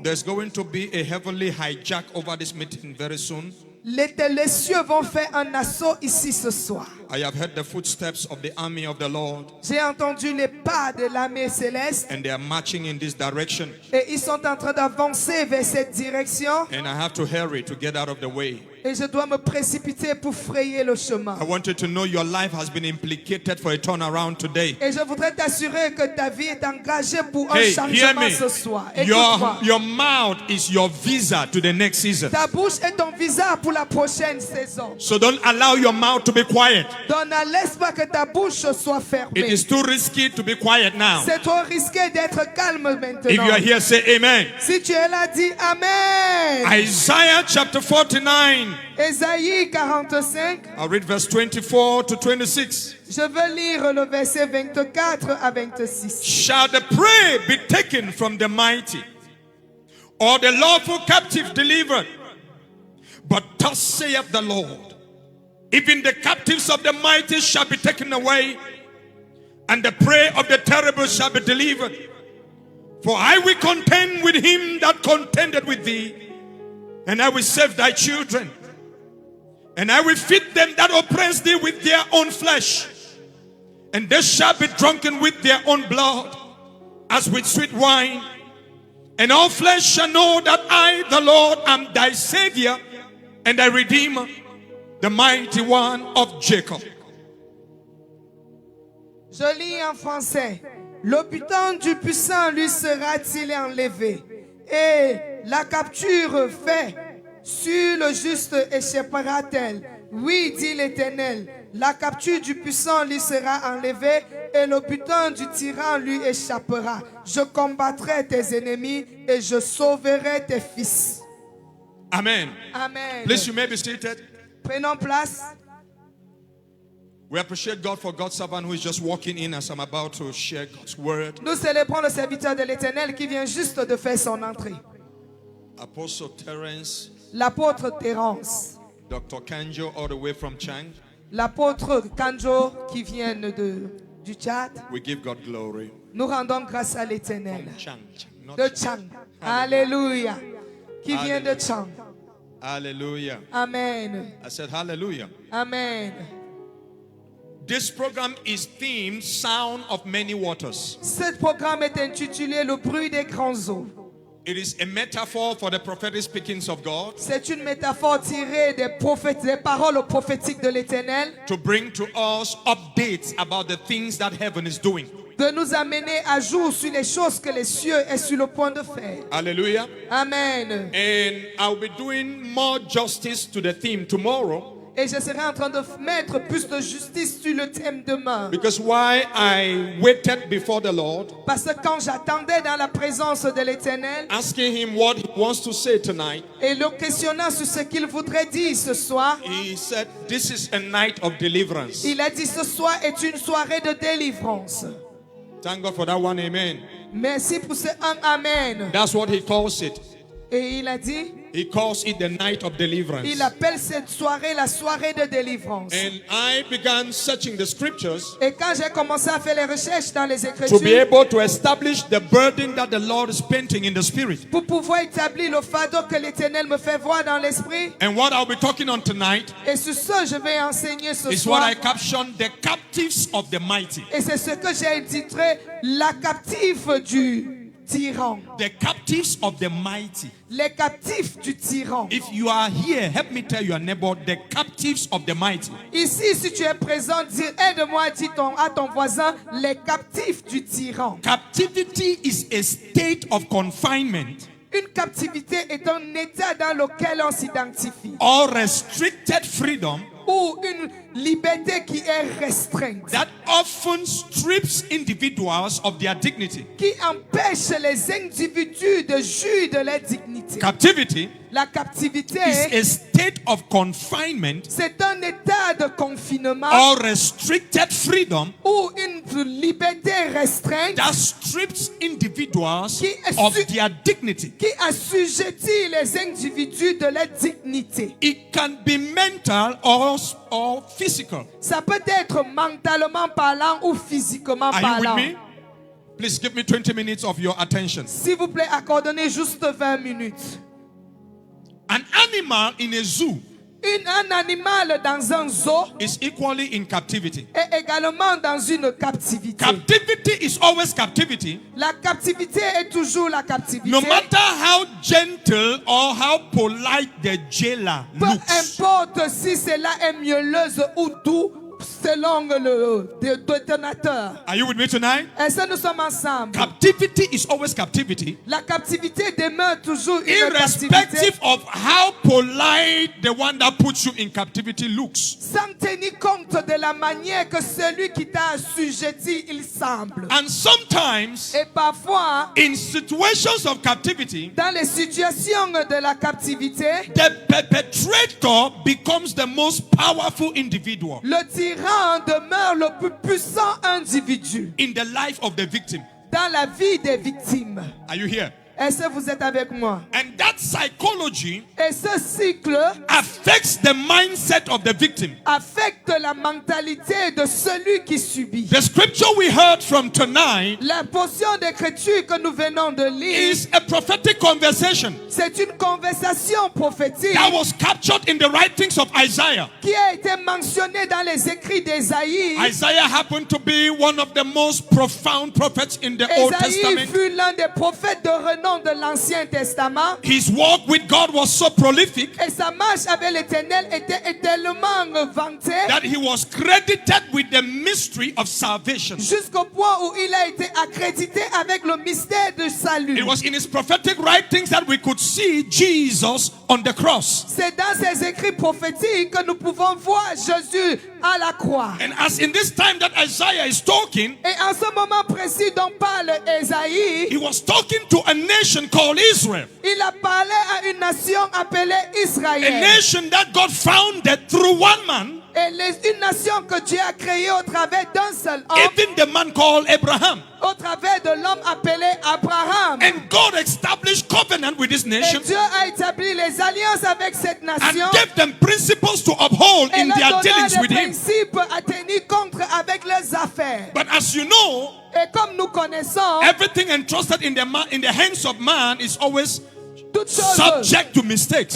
There's going to be a heavenly hijack over this meeting very soon. Les cieux vont faire un assaut ici ce soir. I have heard the footsteps of the army of the Lord. J'ai entendu les pas de l'armée céleste. And they are marching in this direction. Et ils sont en train d'avancer vers cette direction. And I have to hurry to get out of the way. Et je dois me précipiter pour frayer le chemin. I want you to know your life has been implicated for a turnaround today. Et je voudrais t'assurer que ta vie est engagée pour un changement ce soir. Your mouth is your visa to the next season. Ta bouche est ton visa pour la prochaine saison. So don't allow your mouth to be quiet. Donc ne laisse pas que ta bouche soit fermée. It is too risky to be quiet now. C'est trop risqué d'être calme maintenant. If you are here, say amen. Si tu es là, dis amen. Isaiah chapter 49. Ésaïe 45. I'll read verse 24 to 26. Je veux lire le verset 24 à 26. Shall the prey be taken from the mighty, or the lawful captive delivered? But thus saith the Lord, even the captives of the mighty shall be taken away, and the prey of the terrible shall be delivered. For I will contend with him that contended with thee, and I will save thy children. And I will feed them that oppress thee with their own flesh, and they shall be drunken with their own blood, as with sweet wine. And all flesh shall know that I, the Lord, am thy Savior and thy Redeemer, the mighty one of Jacob. Je lis en français. Le butin du puissant lui sera-t-il enlevé, et la capture faite sur le juste échappera-t-elle? Oui, dit l'Éternel, la capture du puissant lui sera enlevée et le butin du tyran lui échappera. Je combattrai tes ennemis et je sauverai tes fils. Amen. Amen. Please, you may be seated. Prenons place. We appreciate God for God's servant who is just walking in as I'm about to share God's word. Nous célébrons le serviteur de l'Éternel qui vient juste de faire son entrée. Apostle Terence, L'apôtre Terence, Dr. Kanjo, all the way from Chang. l'apôtre Kanjo qui vient du Tchad. We give God glory. Nous rendons grâce à l'Éternel. Chang, not De Chang. Chang. Alléluia. Qui vient de Chang. Hallelujah. Amen. I said hallelujah. Amen. This program is themed Sound of Many Waters. Ce programme est intitulé Le bruit des grands eaux. It is a metaphor for the prophetic speakings of God. C'est une métaphore tirée des paroles prophétiques de l'Éternel. To bring to us updates about the things that heaven is doing. De nous amener à jour sur les choses que les cieux est sur le point de faire. Hallelujah. Amen. And I'll be doing more justice to the theme tomorrow. Et je serai en train de mettre plus de justice sur le thème demain. Because while I waited before the Lord, Parce que quand j'attendais dans la présence de l'Éternel, asking him what he wants to say tonight, et le questionnant sur ce qu'il voudrait dire ce soir, he said, this is a night of deliverance. il a dit ce soir est une soirée de délivrance. Thank God for that one, amen. Merci pour ce un amen. That's what he calls it. Et il a dit, He calls it the night of deliverance. il appelle cette soirée la soirée de délivrance. And I began searching the scriptures Et quand j'ai commencé à faire les recherches dans les to Écritures, be able to establish the burden that the Lord is painting in the spirit. pour pouvoir établir le fardeau que l'Éternel me fait voir dans l'esprit, And what I'll be talking on tonight et sur ce je vais enseigner ce is what soir, I captioned the captives of the mighty. et c'est ce que j'ai titré la captive du tyran. The captives of the mighty. Les captifs du tyran. If you are here, help me tell your neighbor, the captives of the mighty. Ici, si tu es présent, aide-moi, dis à ton voisin, les captifs du tyran. Captivity is a state of confinement Une captivité est un état dans lequel on s'identifie. or restricted freedom Ou une liberté qui est restreinte. that often strips individuals of their dignity. Qui empêche les individus de jouir de leur dignité. Captivity La captivité, is a state of confinement c'est un état de confinement or restricted freedom ou une liberté restreinte that strips individuals Qui est of su- their dignity. qui assujettit les individus de leur dignité. It can be mental or physical. Ça peut être mentalement parlant ou physiquement Are you with parlant. me? Please give me 20 minutes of your attention. S'il vous plaît, accordez juste 20 minutes. An animal in a zoo Un animal dans un zoo is equally in captivity. est également dans une captivité. Captivity is always captivity. La captivité est toujours la captivité. No matter how gentle or how polite the jailer Peu looks. importe si cela est mielleuse ou doux selon le détonateur. Are you with me tonight? Est-ce que nous sommes ensemble? Captivity is always captivity. La captivité demeure toujours une captivité. Irrespective of how polite the one that puts you in captivity looks. Sans tenir compte de la manière que celui qui t'a assujetti, il semble. And sometimes, Et parfois, in situations of captivity, dans les situations de la captivité, the perpetrator becomes the most powerful individual le tyran demeure le plus puissant individu in the life of the victim. dans la vie des victimes. Are you here? Est-ce que vous êtes avec moi? And that psychology Et ce cycle affects the mindset of the victim. affecte la mentalité de celui qui subit. The scripture we heard from tonight La portion d'écriture que nous venons de lire, is a prophetic conversation c'est une conversation prophétique that was captured in the writings of Isaiah. qui a été mentionnée dans les écrits d'Ésaïe. Isaiah happened to be one of the most profound prophets in the Old Ésaïe Testament. fut l'un des prophètes de renom de l'Ancien Testament. His walk with God was so prolific Et sa marche avec l'Éternel était tellement vantée that he was credited with the mystery of salvation. jusqu'au point où il a été accrédité avec le mystère du salut. It was in his prophetic writings that we could see Jesus on the cross. C'est dans ses écrits prophétiques que nous pouvons voir Jésus à la croix. And as in this time that Isaiah is talking, Et en ce moment précis dont parle Ésaïe, he was talking to a nation called Israel. il a parlé à une nation appelée A Israël. nation that God founded through one man, Et une nation que Dieu a créée au travers d'un seul homme, even the man called Abraham. au travers de l'homme appelé Abraham. And God established covenant with this Et nation Dieu a établi les alliances avec cette nation. and gave them principles to uphold Et in leur their donna dealings des with him. principes à tenir compte avec les affaires. But as you know, Et comme nous connaissons, everything entrusted in the hands of man is always toute chose subject to mistakes.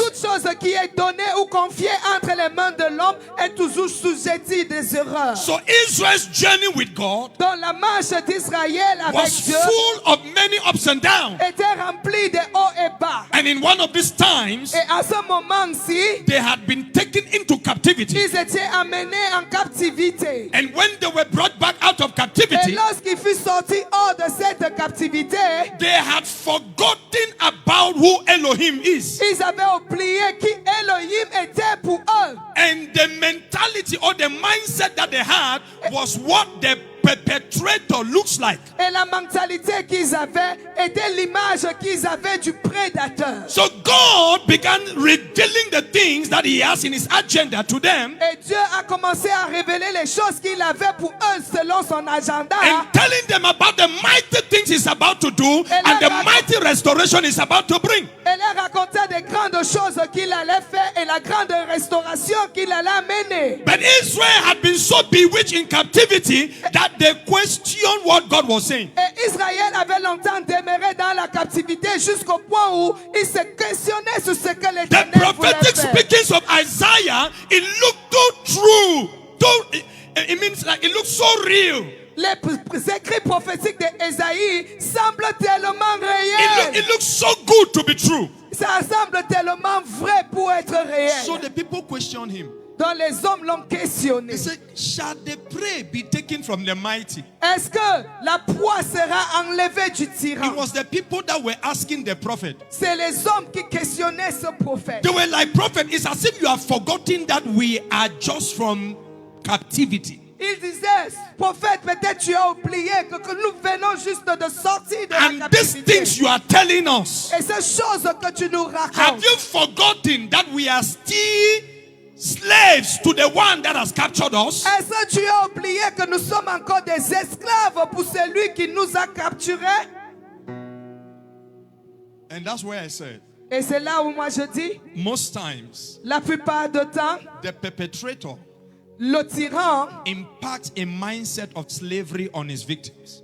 qui est donnée ou confiée entre les mains de l'homme est toujours sujettie des erreurs. So Israel's journey with God Donc la marche d'Israël avec was Dieu full of many ups and downs. était remplie de hauts et bas. And in one of these times, Et à ce moment-ci, they had been taken into captivity. ils étaient amenés en captivité. And when they were brought back out of Et captivity, lorsqu'ils furent sortis hors de cette captivité, they had forgotten about who Elohim is. ils avaient oublié qui Elohim était pour eux. And the mentality or the mindset that they had was what the perpetrator looks like. Et la mentalité qu'ils avaient était l'image qu'ils avaient du prédateur. So God began revealing the things that he has in his agenda to them Et Dieu a commencé à révéler les choses qu'il avait pour eux selon son agenda. and telling them about the mighty things he's about to do and the mighty restoration he's about to bring. Et leur racontait des grandes choses qu'il allait faire et la grande restauration qu'il allait amener. But Israel had been so bewitched in captivity that they questioned what God was saying. Et Israël avait longtemps demeuré dans la captivité jusqu'au point où il se questionnait sur ce que The l'Éternel voulait prophetic faire. speakings of Isaiah, it looked too true. It means like it looks so real. Les écrits prophétiques d'Ésaïe semblent tellement réels. It looks so good to be true. Ça semble tellement vrai pour être réel. So the people questioned him. Donc les hommes l'ont questionné. They said, shall the prey be taken from the mighty? Est-ce que la proie sera enlevée du tyran? It was the people that were asking the prophet. C'est les hommes qui questionnaient ce prophète. They were like, prophet, it's as if you have forgotten that we are just from captivity. Il disait, prophète, peut-être tu as oublié que nous venons juste de sortir de And la these captivité. things you are telling us, Et ces choses que tu nous have racontes, you forgotten that we are still slaves to the one that has captured us? est-ce que tu as oublié que nous sommes encore des esclaves pour celui qui nous a capturés? And that's where I said, Et c'est là où moi je dis, most times, la plupart du temps, the perpetrator le tyran impacts a mindset of slavery on his victims.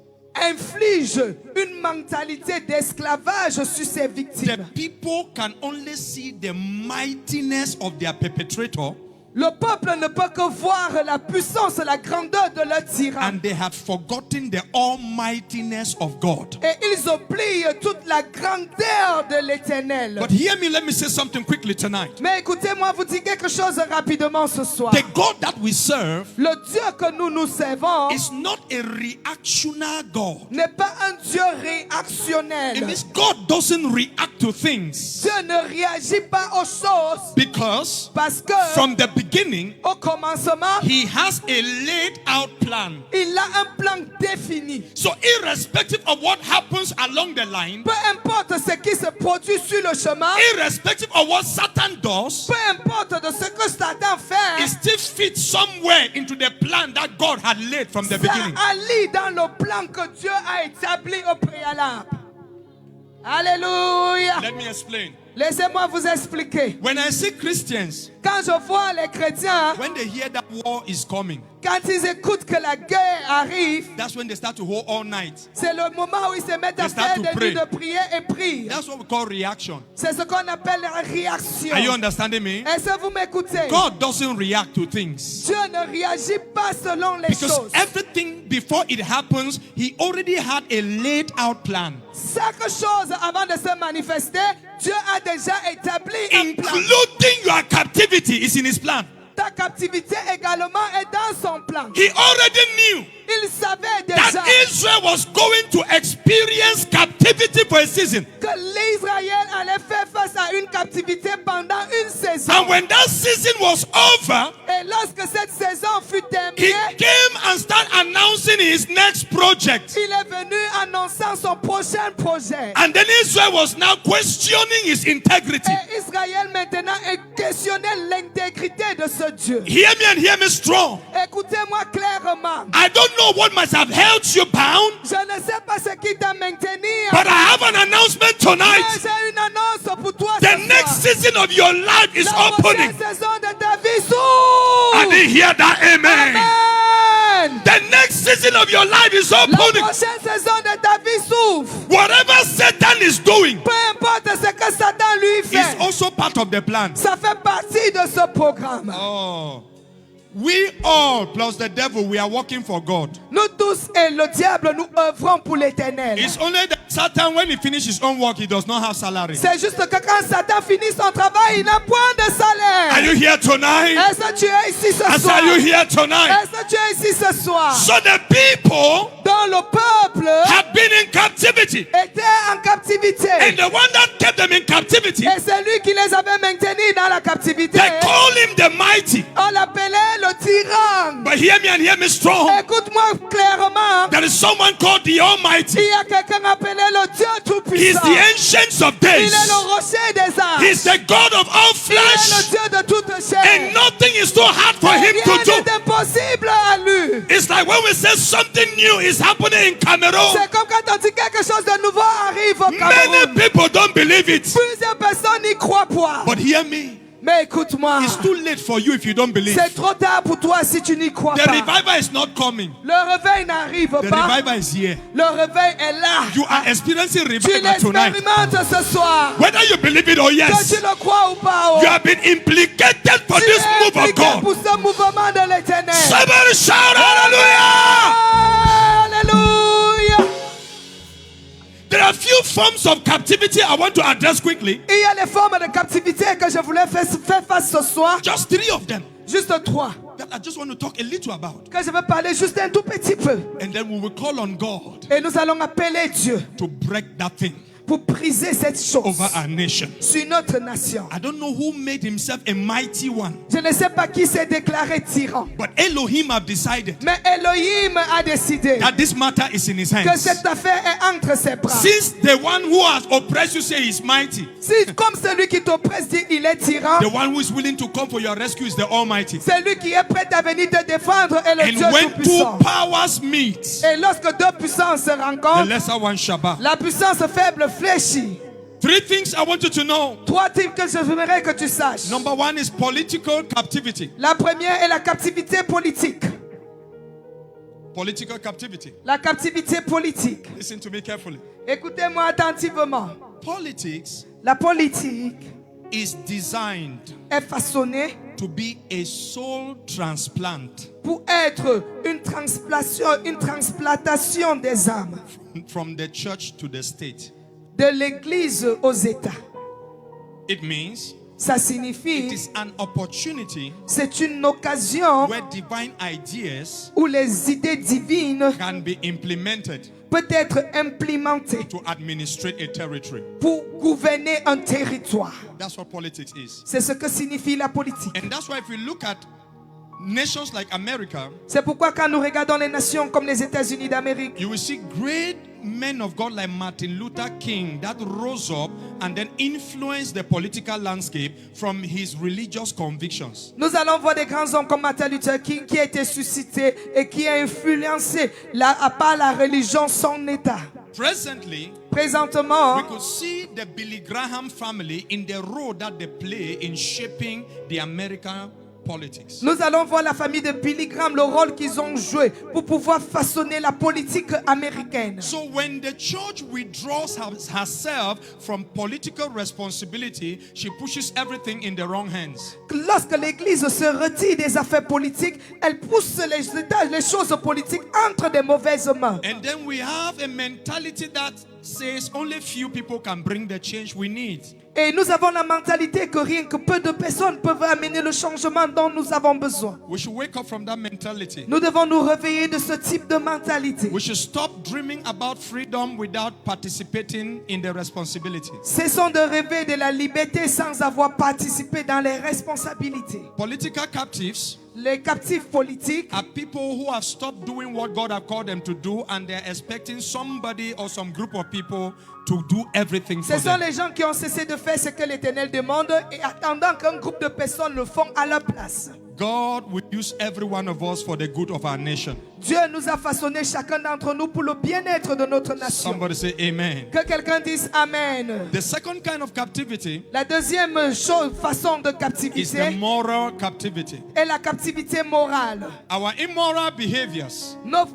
inflige une mentalité d'esclavage sur ses the victimes. people can only see the mightiness of their perpetrator, Le peuple ne peut que voir la puissance, la grandeur de leur tyran. and they have forgotten the almightiness of God. Et ils oublient toute la grandeur de l'Éternel. But hear me, let me say something quickly tonight. Mais écoutez-moi, vous dis quelque chose rapidement ce soir. The God that we serve Le Dieu que nous servons is not a reactional God. n'est pas un Dieu réactionnel. It means God doesn't react to things, Dieu ne réagit pas aux choses because parce que from the beginning, au commencement, He has a laid out plan. il a un plan défini. So irrespective of what happens along the line, Peu importe ce qui se produit sur le chemin, irrespective of what Satan does, peu importe de ce que Satan fait, it still fits somewhere into the plan that God had laid from the ça beginning. allie dans le plan que Dieu a établi au préalable. Alléluia. Let me explain. Laissez-moi vous expliquer. When I see Christians, Quand je vois les chrétiens, when they hear that war is coming, quand ils écoutent que la guerre arrive, that's when they start to hold all night. c'est le moment où ils se mettent à They start faire to des nuits pray. de prière et prier. That's what we call reaction. C'est ce qu'on appelle la réaction. Are you understanding me? Est-ce que vous m'écoutez? God doesn't react to things, Dieu ne réagit pas selon les because choses. everything before it happens, He already had a laid out plan, Chaque chose avant de se manifester, Dieu a déjà établi un plan. including your captivity is in His plan. Ta captivité également est dans son plan. He already knew Il savait déjà that Israel was going to experience captivity for a season. que l'Israël allait faire face à une captivité pendant une saison. And when that season was over, Et lorsque cette saison fut He terminée, came and started announcing His next project. il est venu annonçant son prochain projet. And then Israel was now questioning His integrity. Et Israël maintenant questionnait l'intégrité de ce Dieu. Hear me and hear me strong. Écoutez-moi clairement. I don't know what must have held you bound, Je ne sais pas ce qui t'a maintenu. but I have an announcement Mais tonight. j'ai une annonce pour toi. The ce next soir. season of your life is La prochaine opening. saison de ta vie I s'ouvre. didn't hear that. Amen. Amen. The next season of your life is La opening. prochaine saison de ta vie s'ouvre. Whatever Satan is doing Peu importe ce que Satan lui is fait, also part of the plan. ça fait partie de ce programme. Oh. We all, plus the devil, we are working for God. Nous tous et le diable, nous œuvrons pour l'Éternel. It's only that Satan, when he finishes his own work, he does not have salary. C'est juste que quand Satan finit son travail, il n'a point de salaire. Are you here tonight? Est-ce que tu es ici ce I said, soir? are you here tonight? Est-ce que tu es ici ce soir? So the people Dans le peuple have been in captivity. était en captivité. And the one that kept them in captivity, Et c'est lui qui les avait maintenus dans la captivité. they call him the mighty. On l'appelait le tyran. But hear me and hear me strong. Écoute-moi clairement. There is someone called the Almighty. Il y a quelqu'un appelé le Dieu He's Tout-Puissant. the ancient of Il days. est le rocher des âges. He's the God of all Il est le flesh. Dieu de toute chair. And nothing is too hard for him Rien to do. n'est impossible à lui. It's like when we say something new is happening in Cameroon. C'est comme quand on dit quelque chose de nouveau arrive au Many Cameroun. people don't believe it. Plusieurs personnes n'y croient pas. But hear me. Mais écoute-moi. It's too late for you if you don't believe. C'est trop tard pour toi si tu n'y crois The pas. revival is not coming. Le réveil n'arrive The pas. revival is here. Le réveil est là. You are experiencing Tu revival tonight. l'expérimentes ce soir. Whether you believe it or Que yes, tu le crois ou pas. Oh. you have been implicated for Tu this es move of impliqué God. pour ce mouvement de l'Éternel. Somebody shout hallelujah! Alléluia. There are few forms of captivity I want to address quickly. Il y a les formes de captivité que je voulais faire face ce soir. Just 3 of them Juste 3. that I just want to talk a little about. Que je vais parler juste un tout petit peu. And then we will call on God Et nous allons appeler Dieu to break that thing pour briser cette chose over our nation. sur notre nation. I don't know who made himself a mighty one, Je ne sais pas qui s'est déclaré tyran. but Elohim have decided Mais Elohim a décidé that this matter is in his que hands. cette affaire est entre ses bras. Since the one who has oppressed you say he's mighty, Si comme celui qui t'oppresse dit il est tyran, the one who is willing to come for your rescue is the Almighty. celui qui est prêt à venir te défendre est le Dieu And when two Tout-Puissant. powers meet, Et lorsque deux puissances se the rencontrent, lesser one shall bow. la puissance faible fléchit. 3 things I want you to know. 3 types que j'aimerais que tu saches. Number 1 is political captivity. La première est la captivité politique. Political captivity. La captivité politique. Listen to me carefully. Écoutez-moi attentivement. Politics La politique is designed est façonnée to be a soul transplant pour être une transplantation des âmes from the church to the state. de l'Église aux États. It means Ça it signifie is an opportunity c'est une occasion where divine ideas où les idées divines can be implemented peuvent être implémentées to administrate a territory. pour gouverner un territoire. That's what politics is. C'est ce que signifie la politique. And that's why if we look at nations like America, C'est pourquoi quand nous regardons les nations comme les États-Unis d'Amérique, you will see great men of God like Martin Luther King that rose up and then influenced the political landscape from his religious convictions. nous allons voir des grands hommes comme Martin Luther King qui a été suscité et qui a influencé à part la religion son État. Presently, Présentement, we could see the Billy Graham family in the role that they play in shaping the American politics. nous allons voir la famille de Billy Graham, le rôle qu'ils ont joué pour pouvoir façonner la politique américaine. So when the church withdraws herself from political responsibility, she pushes everything in the wrong hands. Lorsque l'Église se retire des affaires politiques, elle pousse les choses politiques entre des mauvaises mains. And then we have a mentality that says only few people can bring the change we need. Et nous avons la mentalité que rien que peu de personnes peuvent amener le changement dont nous avons besoin. We should wake up from that mentality. Nous devons nous réveiller de ce type de mentalité. We should stop dreaming about freedom without participating in the responsibility. Cessons de rêver de la liberté sans avoir participé dans les responsabilités. Political captives Les captifs politiques are people who have stopped doing what God has called them to do, and they're expecting somebody or some group of people to do everything for ce sont them. les gens qui ont cessé de faire ce que l'Éternel demande et attendant qu'un groupe de personnes le font à leur place. God will use every one of us for the good of our nation. Dieu nous a façonné chacun d'entre nous pour le bien-être de notre nation. Somebody say amen. Que quelqu'un dise Amen. The second kind of captivity La deuxième façon de is the captivité moral captivity. est la captivité morale. Our immoral behaviors Nos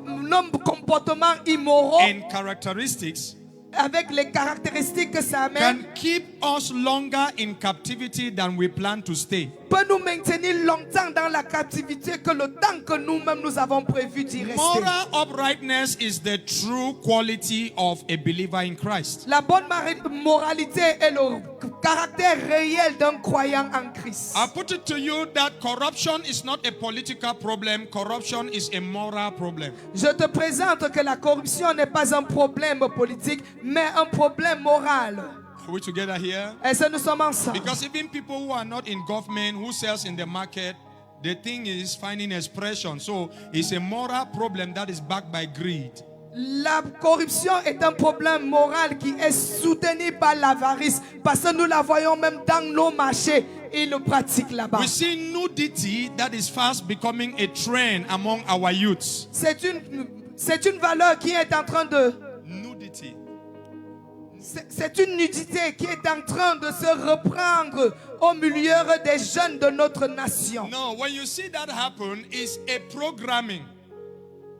comportements immoraux and characteristics avec les caractéristiques que ça amène can keep us longer in captivity than we plan to stay. peut nous maintenir longtemps dans la captivité que le temps que nous-mêmes nous avons prévu d'y rester. Moral uprightness is the true quality of a believer in Christ. La bonne moralité est le caractère réel d'un croyant en Christ. I put it to you that corruption is not a political problem, corruption is a moral problem. Je te présente que la corruption n'est pas un problème politique, mais un problème moral. Are we together here? Est-ce que nous sommes ensemble? Because even people who are not in government, who sells in the market, the thing is finding expression. So it's a moral problem that is backed by greed. La corruption est un problème moral qui est soutenu par l'avarice parce que nous la voyons même dans nos marchés. Ils le pratiquent là-bas. We see nudity that is fast becoming a trend among our youths. C'est une valeur qui est en train de... Nudity. C'est une nudité qui est en train de se reprendre au milieu des jeunes de notre nation. No, when you see that happen, it's a programming.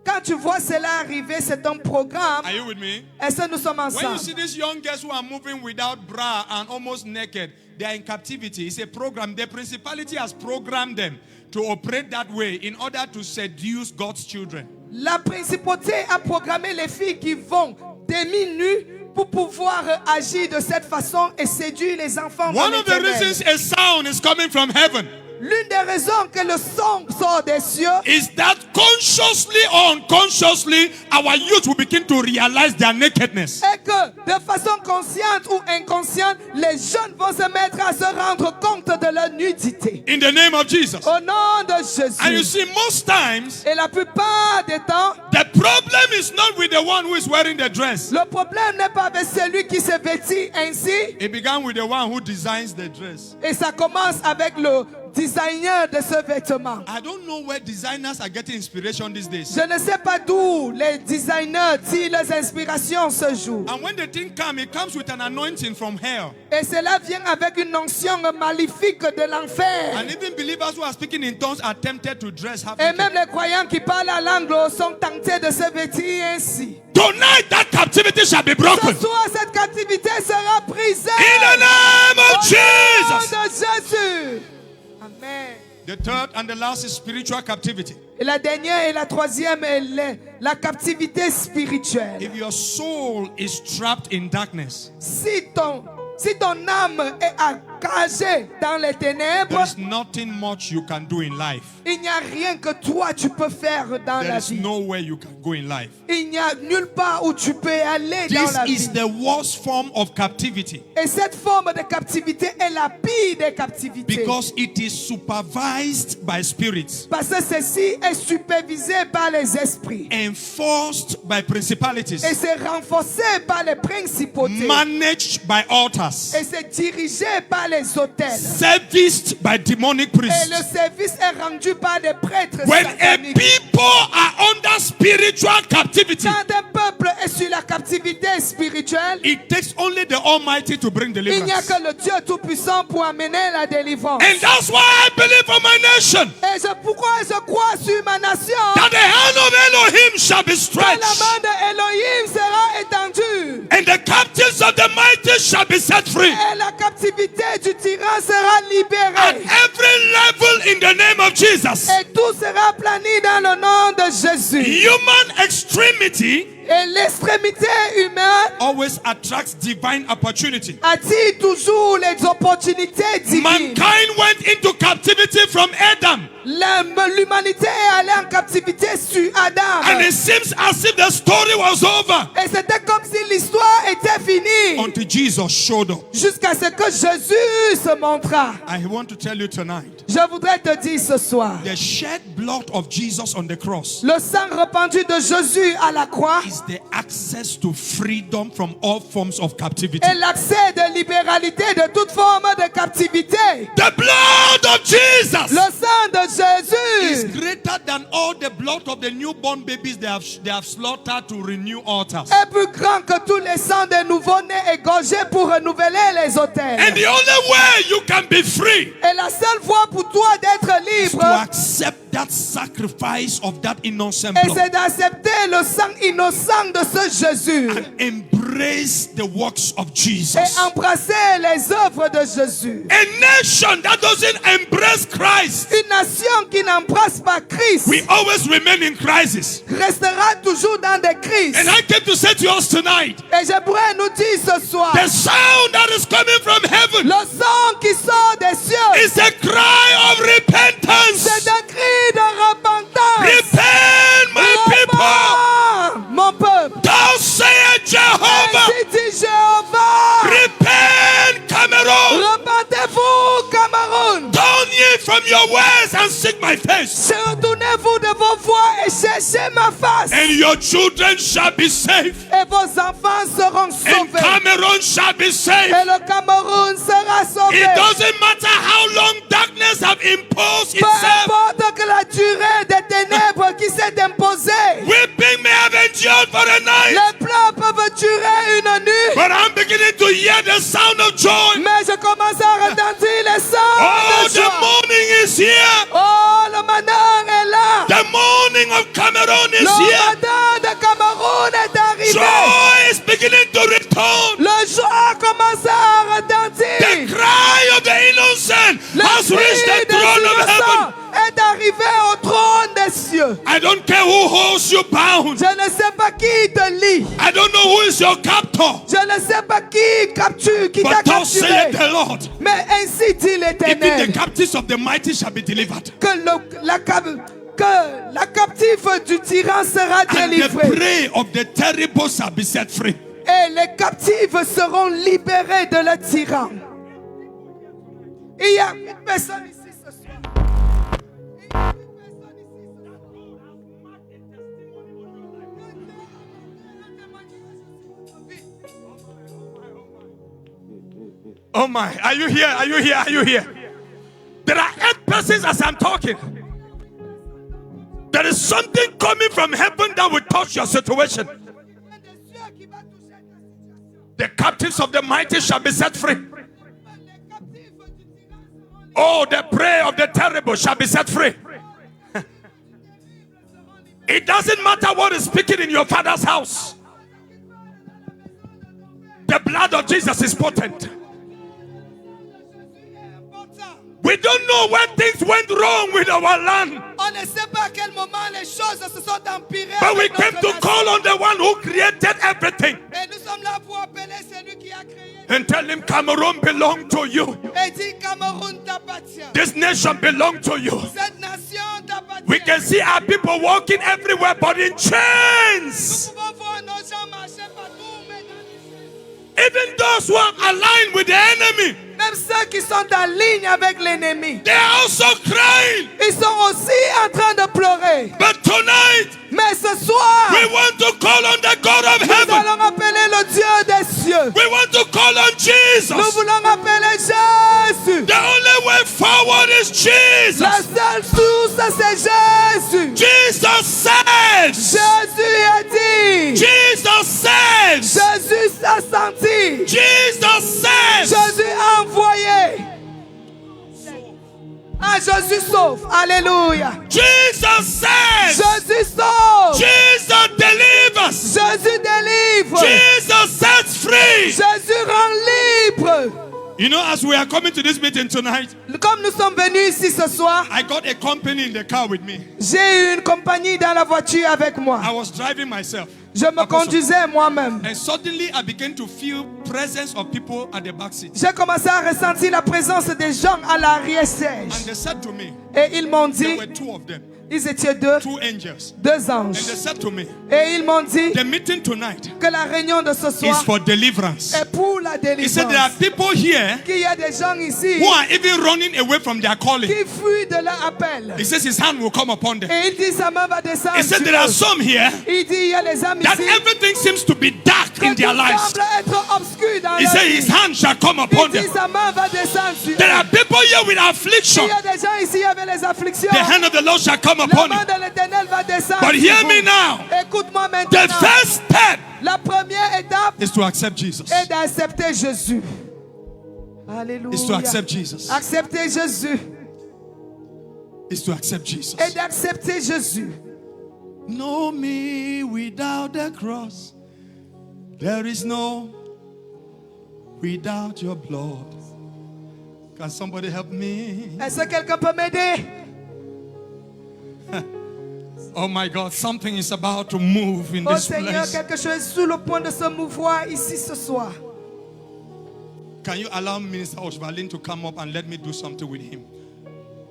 Quand tu vois cela arriver, c'est un programme. Are you with me? Est-ce que nous sommes When you ensemble? see these young girls who are moving without bra and almost naked, they are in captivity. It's a program. The principality has programmed them to operate that way in order to seduce God's children. La principauté a programmé les filles qui vont demi-nues pour pouvoir agir de cette façon et séduire les enfants. One of the reasons a sound is coming from heaven L'une des raisons que le son sort des cieux is that consciously or unconsciously, our youth will begin to realize their nakedness. est que de façon consciente ou inconsciente, les jeunes vont se mettre à se rendre compte de leur nudité. In the name of Jesus. Au nom de And you Jésus. see, most times, Et la plupart des temps, the problem is not with the one who is wearing the dress. le problème n'est pas avec celui qui se vêtit ainsi. It began with the one who designs the dress. Et ça commence avec le designer de ce vêtement. I don't know where designers are getting inspiration these days. Je ne sais pas d'où les designers tirent leurs inspirations ce jour. And when the thing comes, it comes with an anointing from hell. Et cela vient avec une onction maléfique de l'enfer. And even believers who are speaking in tongues are tempted to dress half Et même naked. les croyants qui parlent la langue sont tentés de se vêtir ainsi. Tonight that captivity shall be Ce broken. soir, cette captivité sera brisée. In the name of Au nom Jesus. de Jésus. Amen. The third and the last is spiritual captivity. Et la dernière et la troisième est la captivité spirituelle. If your soul is trapped in darkness, Si ton âme est engagée dans les ténèbres, there is nothing much you can do in life. il n'y a rien que toi tu peux faire dans There la is vie. nowhere you can go in life. Il n'y a nulle part où tu peux aller dans This la is vie. the worst form of captivity Et cette forme de captivité est la pire des captivités. because it is supervised by spirits, Parce que ceci est supervisé par les esprits. enforced by principalities, Et c'est renforcé par les principautés. managed by altars, Et c'est dirigé par les autels. serviced by demonic Et priests. le service est rendu par des prêtres When a sataniques. people are under spiritual captivity, Quand un peuple est sur la captivité spirituelle, it takes only the Almighty to bring il n'y a deliverance. que le Dieu Tout-Puissant pour amener la délivrance. And that's why I believe for my nation Et pourquoi je crois sur ma nation that the hand of Elohim shall be que la stretched main de Elohim sera étendue. and the captives of the mighty shall be set free Et la captivité du tyran sera at libérée. every level in the name of Jesus. Et tout sera plani dans le nom de Jésus. Human extremity Et l'extrémité humaine always attracts divine opportunity. attire toujours les opportunités divines. Mankind went into captivity from Adam, L'humanité est allée en captivité sur Adam. and it seems as if the story was over Et c'était comme si l'histoire était finie. until Jesus showed up. Jusqu'à ce que Jésus se montra. I want to tell you tonight, Je voudrais te dire ce soir. the shed blood of Jesus on the cross Le sang répandu de Jésus à la croix is the access to freedom from all forms of captivity. est l'accès de libéralité de toute forme de captivité. The blood of Jesus Le sang de is Jésus greater than all the blood of the newborn babies they have slaughtered to renew altars. est plus grand que tous les sangs des nouveau-nés égorgés pour renouveler les autels. And the only way you can be free Et la seule voie pour toi d'être is to libre, accept that sacrifice of that innocent et blood c'est d'accepter le sang innocent de ce Jésus and embrace the works of et Jesus. embrasser les œuvres de Jésus. A nation that doesn't embrace Christ, Une nation qui n'embrasse pas Christ we always remain in crisis. restera toujours dans des crises. And I came to say to us tonight, Et je pourrais nous dire ce soir, the sound that is coming from heaven le sang qui sort des cieux, is a cry of repentance. c'est un cri de repentance. Repent, my people. Repends, mon peuple. Thou sayest Jehovah. Ainsi dit Jéhovah. Repent, Cameroon. Repentez-vous, Cameroun. Turn ye from your ways and seek my face, Retournez-vous de vos voies et cherchez ma face. and your children shall be safe, Et vos enfants seront and sauvés. Cameroon shall be safe. Et le Cameroun sera sauvé. It doesn't matter how long darkness have imposed Peu itself. importe que la durée des ténèbres qui s'est imposée. Weeping may have endured for a night, Les pleurs peuvent durer une nuit. but I'm beginning to hear the sound of joy. Mais je commence à retentir les sons Oh, de the joie. morning is here. Oh, le matin est là. The morning of Cameroon Le is here. matin de Cameroun est arrivé. Joy is beginning to return. Le joie commence à The retentir. cry of the innocent Le has cri reached the des throne of heaven. innocents est arrivé au trône des cieux. I don't care who holds you bound. Je ne sais pas qui te lie. I don't know who is your captor. Je ne sais pas qui capture, qui t'a But thus saith capturé. the Lord, Mais ainsi dit even l'Éternel. the captives of the mighty shall be delivered, Que la captive du tyran sera and the délivrée. prey of the terrible shall be set free. Et les captifs seront libérés de le tyran. Il y a une personne ici ce soir. Oh my, are you here? Are you here? Are you here? There are 8 persons as I'm talking. There is something coming from heaven that will touch your situation. The captives of the mighty shall be set free. Oh, the prey of the terrible shall be set free. It doesn't matter what is speaking in your father's house. The blood of Jesus is potent. We don't know when things went wrong with our land. On ne sait pas à quel moment les choses se sont empirées. But we came to call on the one who created everything. Et nous sommes là pour appeler celui qui a créé. And tell him Cameroon belongs to you. Et dit Cameroun t'appartient. This nation belongs to you. Cette nation t'appartient. We can see our people walking everywhere but in chains. Nous pouvons voir nos gens marcher partout, mais dans Even those who are aligned with the enemy, même ceux qui sont en ligne avec l'ennemi, they are also crying. ils sont aussi en train de pleurer. But tonight, Mais ce soir, we want to call on the God of nous heaven. allons appeler le Dieu des cieux. We want to call on Nous Jesus. voulons appeler Jésus. The only way forward is La Jesus. seule source, c'est Jésus. Jesus says. Jésus a dit. Jesus says. Jésus a senti. Jesus says. Jésus a envoyé. Ah, Jésus sauve. Alléluia. Jesus says. Jésus sauve. Jesus delivers. Jésus délivre. Jesus sets free. Jésus rend libre. You know, as we are coming to this meeting tonight, Comme nous sommes venus ici ce soir, I got a company in the car with me. j'ai eu une compagnie dans la voiture avec moi. I was driving myself. Je me conduisais moi-même. And suddenly I began to feel presence of people at the back seat. J'ai commencé à ressentir la présence des gens à And l'arrière-siège. they said to me, Et ils m'ont there dit, were two of them, ils étaient deux angels. anges. And they said to me, Et ils m'ont dit the meeting tonight que la réunion de ce is soir for deliverance. est pour la He said there are délivrance. people here Qu'il y a des gens ici who are even running away from their calling. qui fuient de leur appel. He says his hand will come upon them. Et il dit, sa main va descendre. He said sur there are eux. some here Il dit, il y a les âmes that ici everything seems to be dark in que their tout lives. semble être obscur dans He leur said vie. his hand shall come upon Il them. dit, sa main va descendre sur There eux. are people here with affliction. Il y a des gens ici avec les afflictions. The hand of the Lord shall come La upon main you. de l'Éternel va descendre. But sur hear vous. me now. Écoute-moi The maintenant. first step La première étape is to accept Jesus. est d'accepter Jésus. Alléluia. Is to accept Jesus. Accepter Jésus. Is to accept Jesus. Et d'accepter Jésus. Know me without the cross. There is no without your blood. Can somebody help me? Est-ce que quelqu'un peut m'aider? Oh my God, something is about to move in Oh this Seigneur, place. quelque chose est sur le point de se mouvoir ici ce soir. Can you allow Minister Oshvalin to come up and let me do something with him?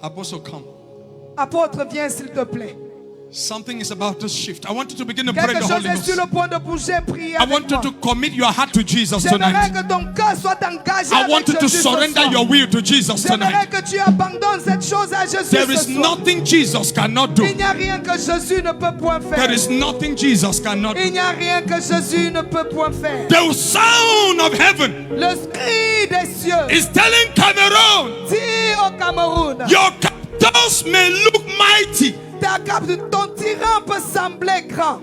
Apostle, come. Apôtre, viens s'il te plaît. Something is about to shift. I want you to begin to pray in Quelque the chose Holy est sur Ghost. le point de bouger, prier I avec want you moi. to commit your heart to Jesus J'aimerais tonight. que ton cœur soit engagé I want avec you to Jésus ce surrender soir. your will to Jesus J'aimerais tonight. que tu abandonnes cette chose à Jésus There ce is soir. nothing Jesus cannot do. Il n'y a rien que Jésus ne peut point faire. There is nothing Jesus cannot Il do. n'y a rien que Jésus ne peut point faire. The sound of heaven Le cri des cieux is telling Cameroon, dit au Cameroun, your captors may look mighty, ton tyran peut sembler grand,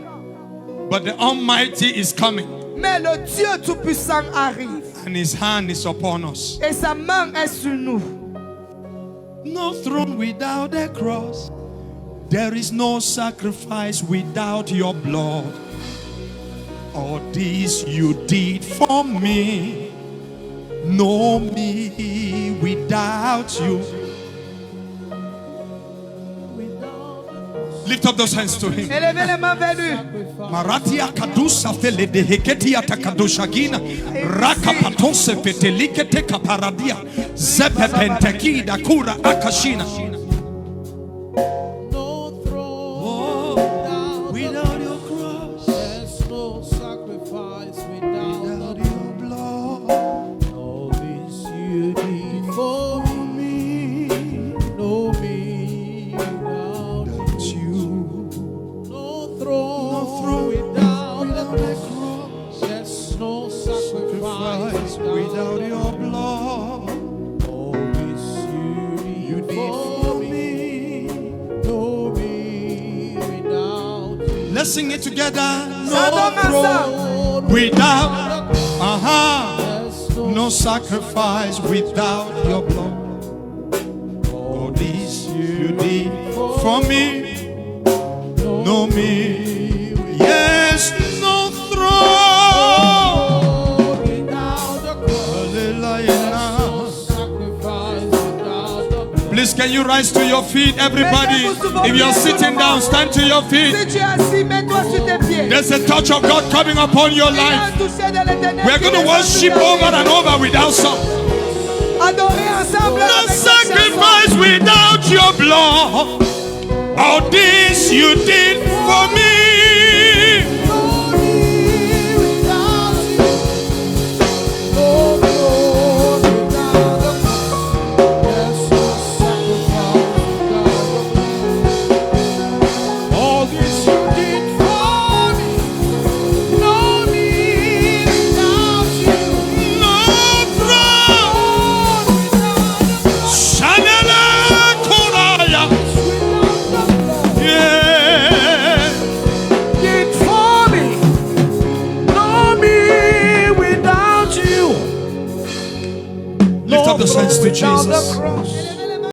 but the Almighty is coming, mais le Dieu Tout-Puissant arrive and His hand is upon us. et sa main est sur nous. No throne without a cross. There is no sacrifice without your blood. All this you did for me. Know me without you. Lift up those hands to Him. Élevez les mains vers lui. Maratia kadusa fele de heketia takadoshagina raka patose fetelike te kaparadia zepe penteki da kura akashina. No throne without your cross. There's no sacrifice without your blood. All this you did for me. Know me without you. No throne without the cross. There's no sacrifice without your blood. All this you did for Let's sing it together. Chantons ensemble. Without, no sacrifice without your blood. All this you did for me. No me, yes, no throne Without the cross, sacrifice without the blood. Please, can you rise to your feet, everybody? If you're sitting down, stand to your Si feet. tu es assis, mets-toi sur tes pieds. There's a touch of God coming upon your Il y a life. un toucher de l'Éternel We're qui going to descend sur worship ta over vie. and over without song. Adorer ensemble No avec les chansons. sacrifice without your blood. All this you did for me. Lift up the hands to Jesus. Élevez